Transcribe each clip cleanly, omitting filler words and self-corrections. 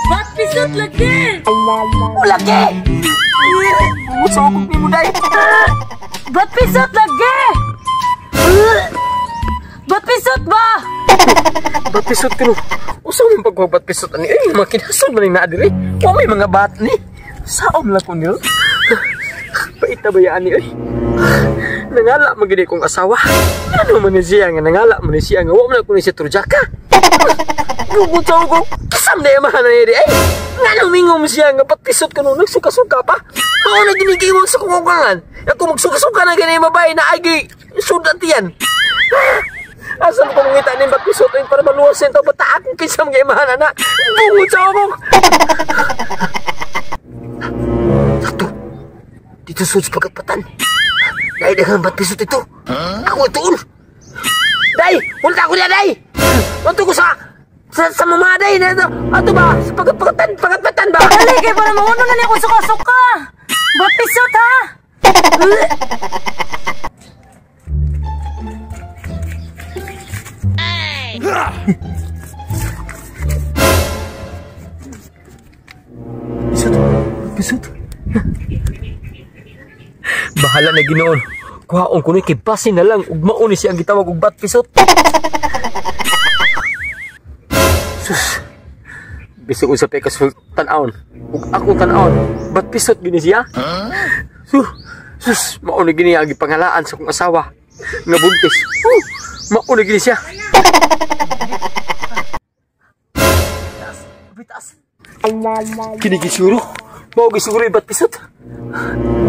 Bat pisot lagi. Oh, lagi. Musokok ni mo, day. Bat pisot lagi. Bat pisot ba? Bat pisot ko. Usa man pagbabat pisot ani. Makinasod man na diri. O may mga bat ni. Saom lang ko nil. Paita bayaan ni. Nangala magidi kong asawa. Ano man ni siya nga nangala man ni siya nga wa man ko ni siya turjaka. Gubutaw ko. Kasam na yamahan na ni ay. Nga mingom siya nga patpisot ko nung nagsuka-suka pa. Ako na ginigiwag sa kukungangan. Ako magsuka-suka na ganyan mabay na agi. Sudat yan. Asan ko ngita ni patpisot ay para maluwasin to bata akong kisam nga imahan na. Gubutaw ko. Satu. Dito sa pagkapatan. Dahil dengan patpisot ito. Ako ituon. Day! Punta ko niya, Day! Punta ko sa mamaday na ito. Ato ba? Sa pagkapatan ba? Dali, kayo para mauna na niya kung suka-suka. Bat pisot, ha? Pisot. Bahala na Ginoon. Kuhaon ko ni kay basin na lang ug mao ni siya ang gitawag og bat pisot. Sus. Bisig usap kay tan-aon. Ug ako tan-aon, bat pisot gini siya? Sus, mao ni gini ang gipangalaan sa kong asawa nga buntis. Mao ni gini siya. Bitas. Kini gisuro. Mao gisuro bat pisot.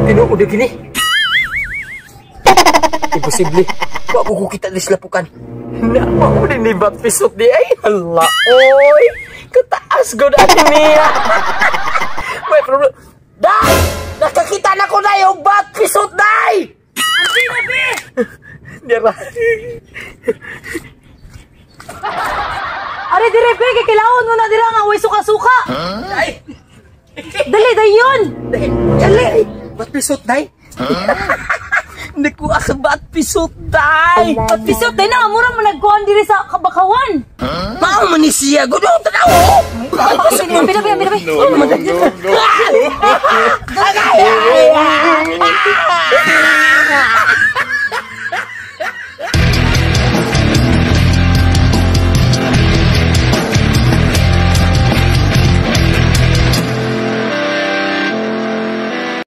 Tinuod na gini. Imposible. Wa ko kita dislapukan. Na mao ni bat pisot di ay. Hala oy. Kataas gud ani niya. Wait, problem. Dai! Nakakita na ko na yung bat pisot, Dai! Abi, abi! Dira. Ari, dire, be, kikilaon mo na dira nga, way suka-suka! Dai! Dali, dali yun! Dali! Bat pisot, Dai! Hindi ko asa bat pisot, Dai! Bat pisot, dahil na, mura mo nagkuhan diri sa kabakawan! Mao man ni siya, gudong tanaw! Binabi, binabi! No.